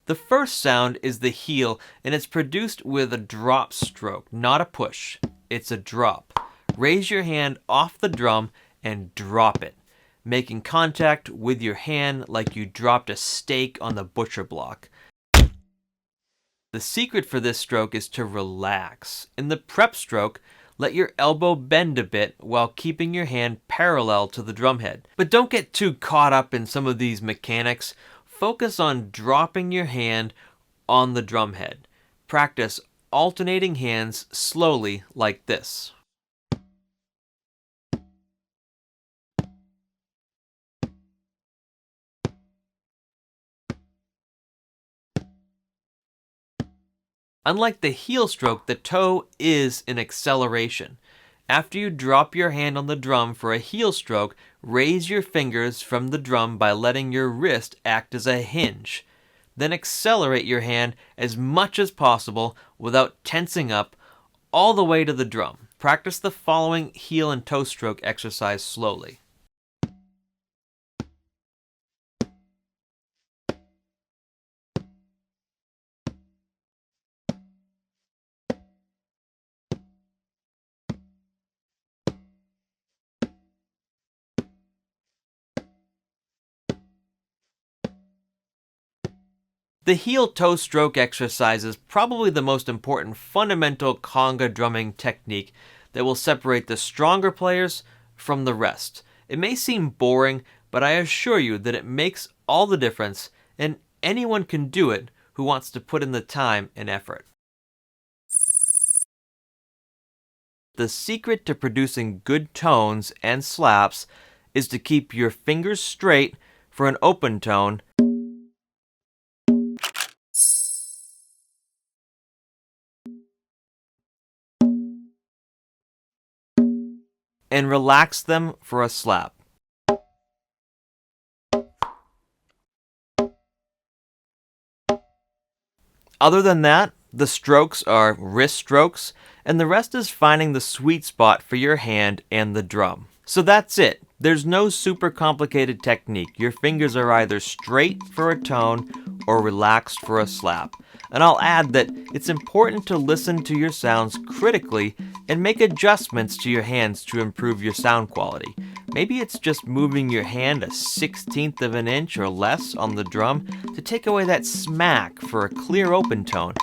The first sound is the heel, and it's produced with a drop stroke, not a push. It's a drop. Raise your hand off the drum and drop it, making contact with your hand like you dropped a steak on the butcher block. The secret for this stroke is to relax. In the prep stroke, let your elbow bend a bit while keeping your hand parallel to the drumhead. But don't get too caught up in some of these mechanics. Focus on dropping your hand on the drumhead. Practice alternating hands slowly like this. Unlike the heel stroke, the toe is an acceleration. After you drop your hand on the drum for a heel stroke, raise your fingers from the drum by letting your wrist act as a hinge. Then accelerate your hand as much as possible without tensing up all the way to the drum. Practice the following heel and toe stroke exercise slowly. The heel-toe stroke exercise is probably the most important fundamental conga drumming technique that will separate the stronger players from the rest. It may seem boring, but I assure you that it makes all the difference, and anyone can do it who wants to put in the time and effort. The secret to producing good tones and slaps is to keep your fingers straight for an open tone and relax them for a slap. Other than that, the strokes are wrist strokes, and the rest is finding the sweet spot for your hand and the drum. So that's it. There's no super complicated technique. Your fingers are either straight for a tone or relaxed for a slap. And I'll add that it's important to listen to your sounds critically and make adjustments to your hands to improve your sound quality. Maybe it's just moving your hand a 1/16 of an inch or less on the drum to take away that smack for a clear open tone.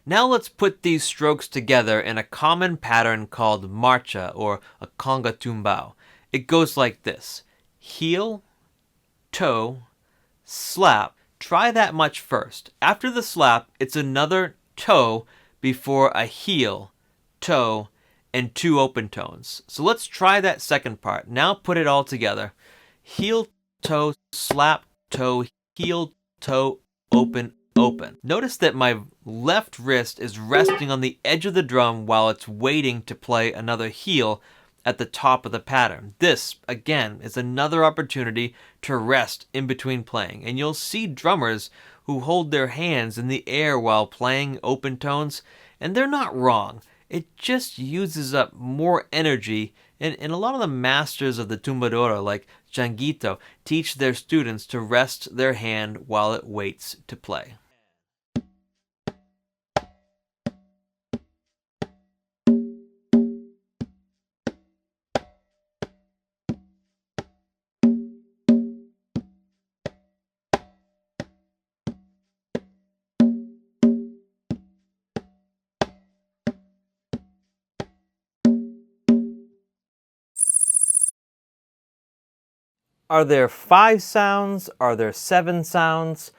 Now let's put these strokes together in a common pattern called Marcha or a Conga tumbao. It goes like this: heel, toe, slap. Try that much first. After the slap, it's another toe before a heel, toe, and two open tones. So let's try that second part. Now put it all together. Heel, toe, slap, toe, heel, toe, open, open. Notice that my left wrist is resting on the edge of the drum while it's waiting to play another heel at the top of the pattern. This, again, is another opportunity to rest in between playing. And you'll see drummers who hold their hands in the air while playing open tones, and they're not wrong. It just uses up more energy, and a lot of the masters of the tumbadora, like Changuito, teach their students to rest their hand while it waits to play. Are there 5 sounds? Are there 7 sounds?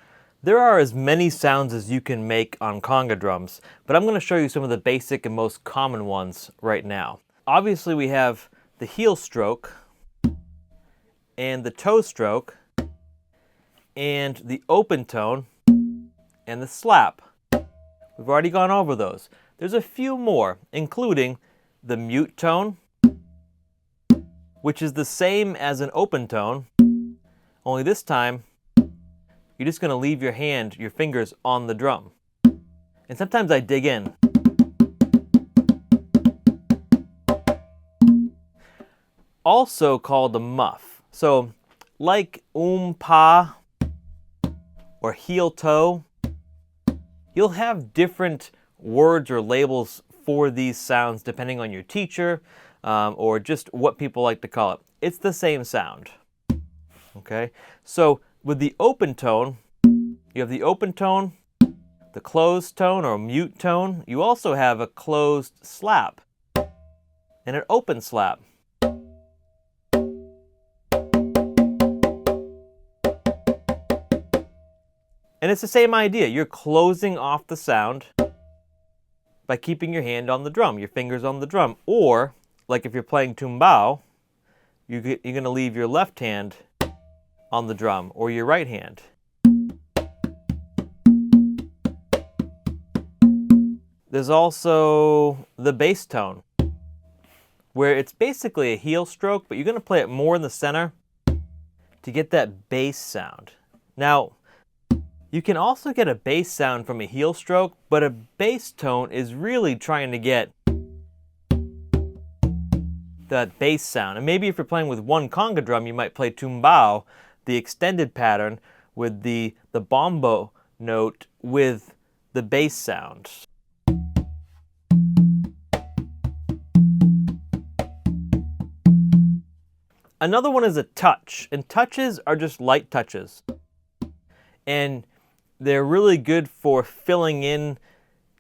There are as many sounds as you can make on conga drums, but I'm going to show you some of the basic and most common ones right now. Obviously we have the heel stroke, and the toe stroke, and the open tone, and the slap. We've already gone over those. There's a few more, including the mute tone, which is the same as an open tone, only this time you're just going to leave your fingers on the drum. And sometimes I dig in. Also called a muff. So like pa or heel toe, you'll have different words or labels for these sounds depending on your teacher or just what people like to call it. It's the same sound. Okay, so with the open tone, you have the open tone, the closed tone or mute tone. You also have a closed slap and an open slap. And it's the same idea. You're closing off the sound by keeping your hand on the drum, your fingers on the drum. Or, like if you're playing tumbao, you're going to leave your left hand on the drum or your right hand. There's also the bass tone, where it's basically a heel stroke, but you're going to play it more in the center to get that bass sound. Now, you can also get a bass sound from a heel stroke, but a bass tone is really trying to get that bass sound. And maybe if you're playing with one conga drum, you might play tumbao, the extended pattern, with the bombo note with the bass sound. Another one is a touch, and touches are just light touches. And they're really good for filling in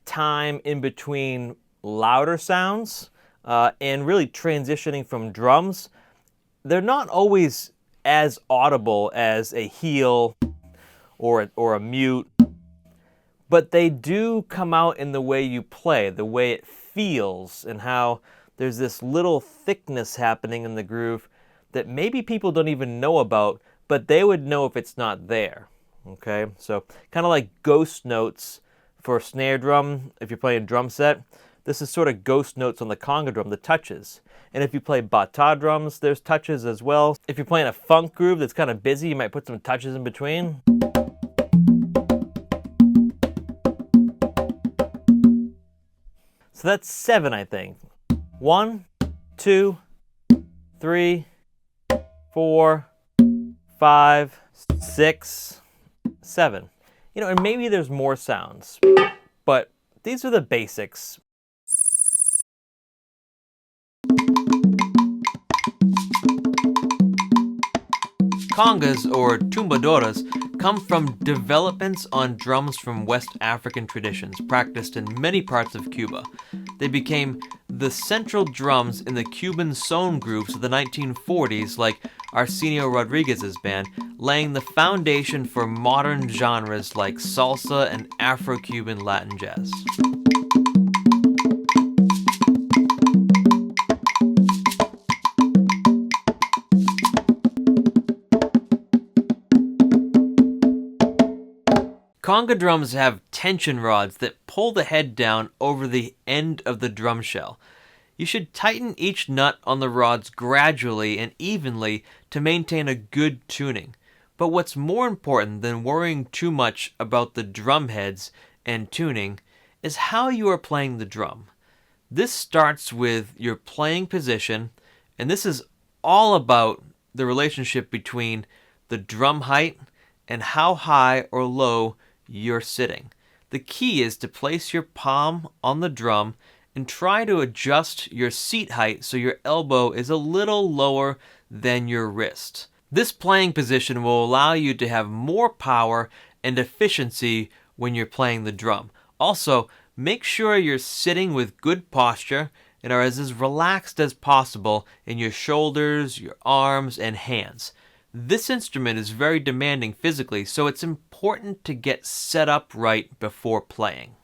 time in between louder sounds and really transitioning from drums. They're not always as audible as a heel or a mute, but they do come out in the way you play, the way it feels, and how there's this little thickness happening in the groove that maybe people don't even know about, but they would know if it's not there. Okay, so kind of like ghost notes for a snare drum. If you're playing a drum set, this is sort of ghost notes on the conga drum, the touches. And if you play bata drums, there's touches as well. If you're playing a funk groove that's kind of busy, you might put some touches in between. So that's 7, I think. 1, 2, 3, 4, 5, 6, 7. And maybe there's more sounds, but these are the basics. Congas, or tumbadoras, come from developments on drums from West African traditions practiced in many parts of Cuba. They became the central drums in the Cuban son groups of the 1940s, like Arsenio Rodriguez's band, laying the foundation for modern genres like salsa and Afro-Cuban Latin jazz. Conga drums have tension rods that pull the head down over the end of the drum shell. You should tighten each nut on the rods gradually and evenly to maintain a good tuning. But what's more important than worrying too much about the drum heads and tuning is how you are playing the drum. This starts with your playing position, and this is all about the relationship between the drum height and how high or low you're sitting. The key is to place your palm on the drum and try to adjust your seat height so your elbow is a little lower than your wrist. This playing position will allow you to have more power and efficiency when you're playing the drum. Also, make sure you're sitting with good posture and are as relaxed as possible in your shoulders, your arms, and hands. This instrument is very demanding physically, so it's important to get set up right before playing.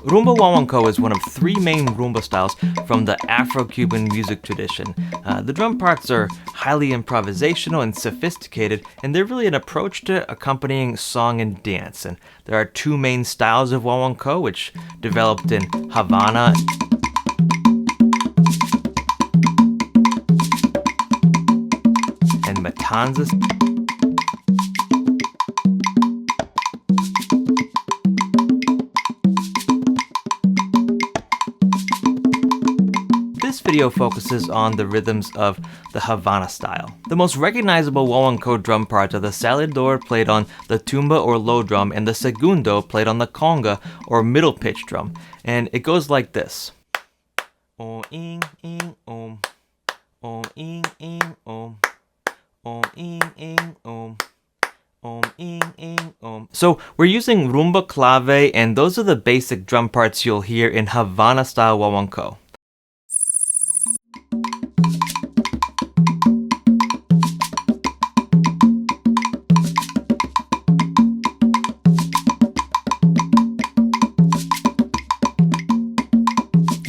Rumba Guaguancó is one of three main rumba styles from the Afro-Cuban music tradition. The drum parts are highly improvisational and sophisticated, and they're really an approach to accompanying song and dance. And there are two main styles of guaguancó, which developed in Havana and Matanzas. This video focuses on the rhythms of the Havana style. The most recognizable guaguancó drum parts are the salidor played on the tumba or low drum and the segundo played on the conga or middle pitch drum. And it goes like this. Om ing ing om. Om ing ing om. Om ing ing om. Om ing ing om. So we're using rumba clave, and those are the basic drum parts you'll hear in Havana style guaguancó.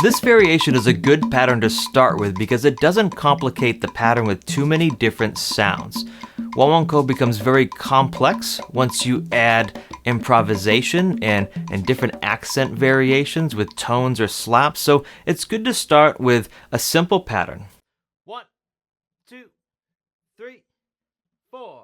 This variation is a good pattern to start with because it doesn't complicate the pattern with too many different sounds. Guaguancó becomes very complex once you add improvisation and different accent variations with tones or slaps, so it's good to start with a simple pattern. 1, 2, 3, 4.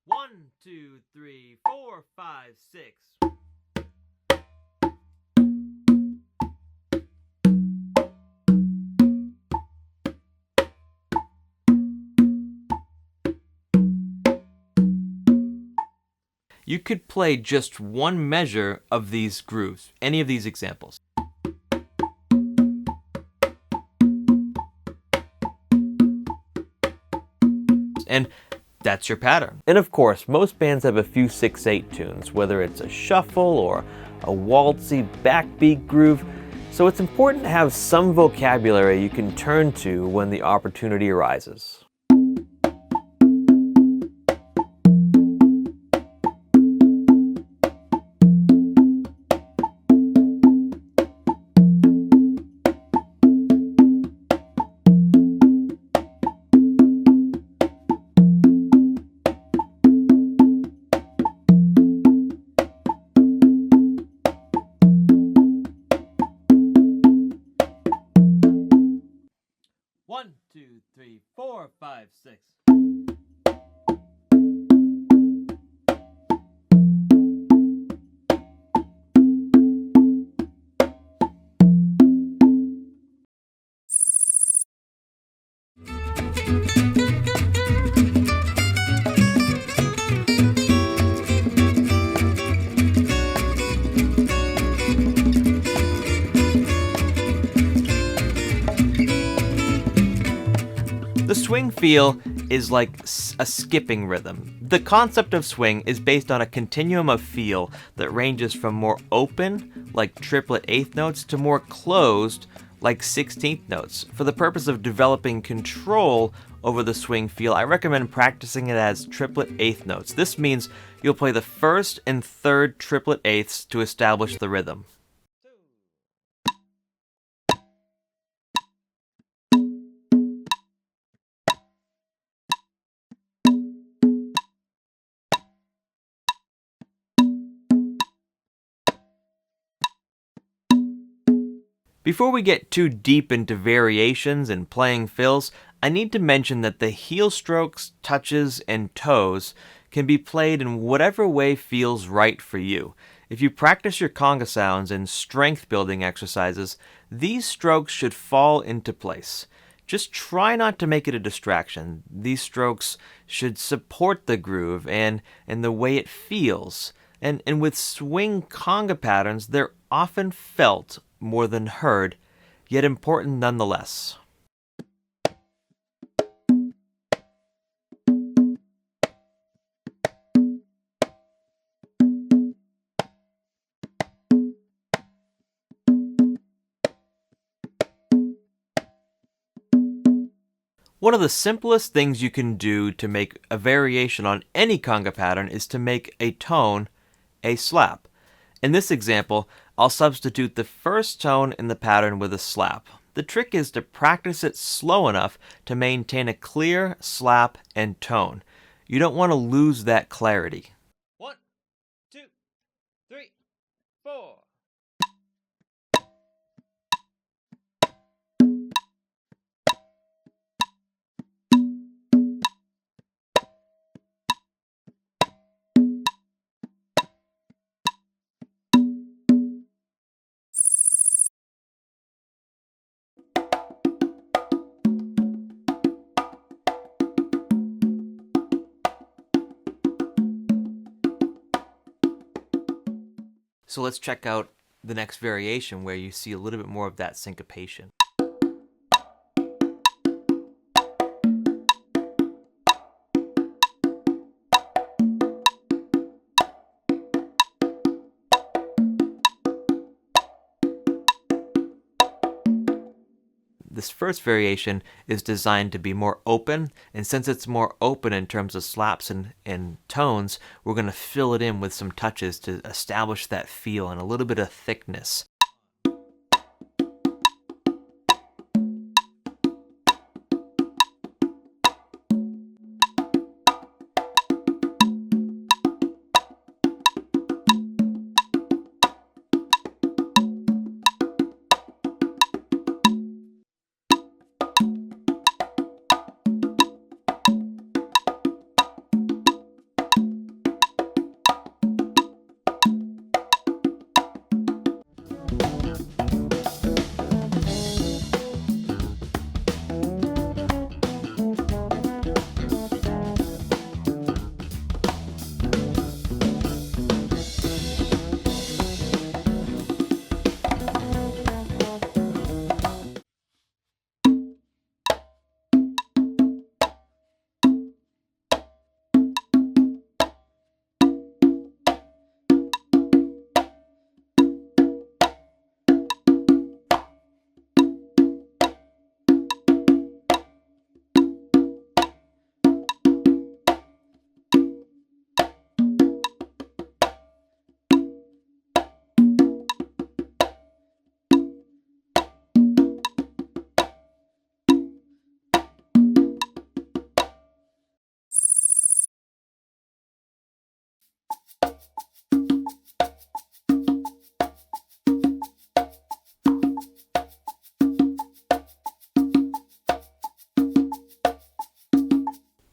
One, two, three, 4, 5, 6. You could play just one measure of these grooves, any of these examples. And that's your pattern. And of course, most bands have a few 6/8 tunes, whether it's a shuffle or a waltzy backbeat groove, so it's important to have some vocabulary you can turn to when the opportunity arises. One, two, three, 4, 5, 6. The swing feel is like a skipping rhythm. The concept of swing is based on a continuum of feel that ranges from more open, like triplet eighth notes, to more closed, like 16th notes. For the purpose of developing control over the swing feel, I recommend practicing it as triplet eighth notes. This means you'll play the first and third triplet eighths to establish the rhythm. Before we get too deep into variations and playing fills, I need to mention that the heel strokes, touches, and toes can be played in whatever way feels right for you. If you practice your conga sounds and strength building exercises, these strokes should fall into place. Just try not to make it a distraction. These strokes should support the groove and the way it feels. And with swing conga patterns, they're often felt more than heard, yet important nonetheless. One of the simplest things you can do to make a variation on any conga pattern is to make a tone a slap. In this example, I'll substitute the first tone in the pattern with a slap. The trick is to practice it slow enough to maintain a clear slap and tone. You don't want to lose that clarity. 1, 2, 3, 4. So let's check out the next variation where you see a little bit more of that syncopation. This first variation is designed to be more open, and since it's more open in terms of slaps and tones, we're going to fill it in with some touches to establish that feel and a little bit of thickness.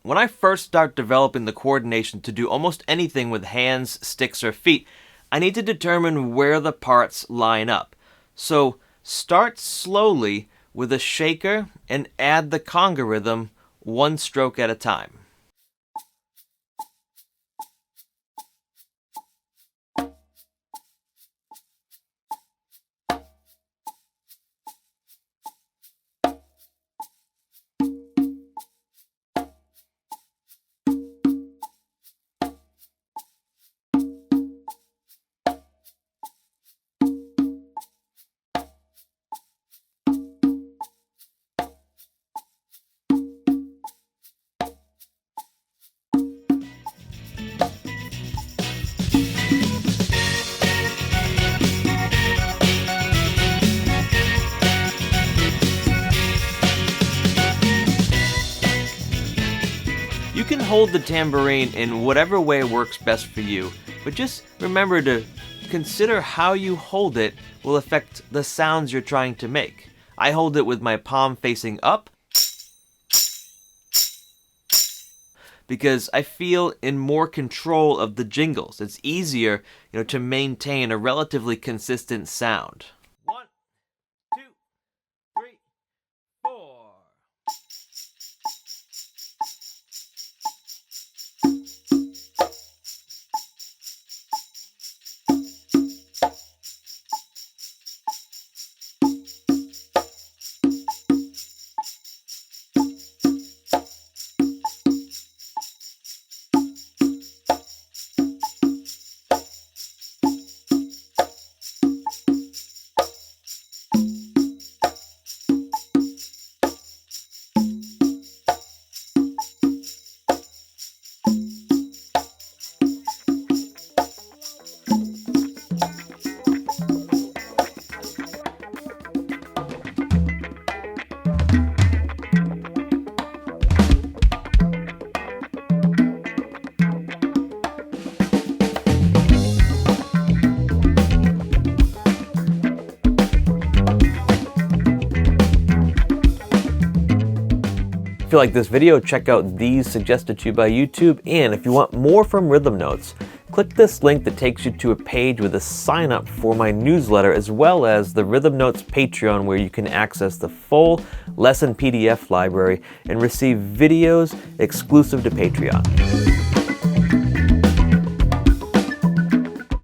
When I first start developing the coordination to do almost anything with hands, sticks, or feet, I need to determine where the parts line up. So start slowly with a shaker and add the conga rhythm one stroke at a time. You can hold the tambourine in whatever way works best for you, but just remember to consider how you hold it will affect the sounds you're trying to make. I hold it with my palm facing up, because I feel in more control of the jingles. It's easier, to maintain a relatively consistent sound. 1, 2, 3, 4. If you like this video, check out these suggested to you by YouTube, and if you want more from Rhythm Notes, click this link that takes you to a page with a sign up for my newsletter, as well as the Rhythm Notes Patreon, where you can access the full lesson PDF library and receive videos exclusive to Patreon.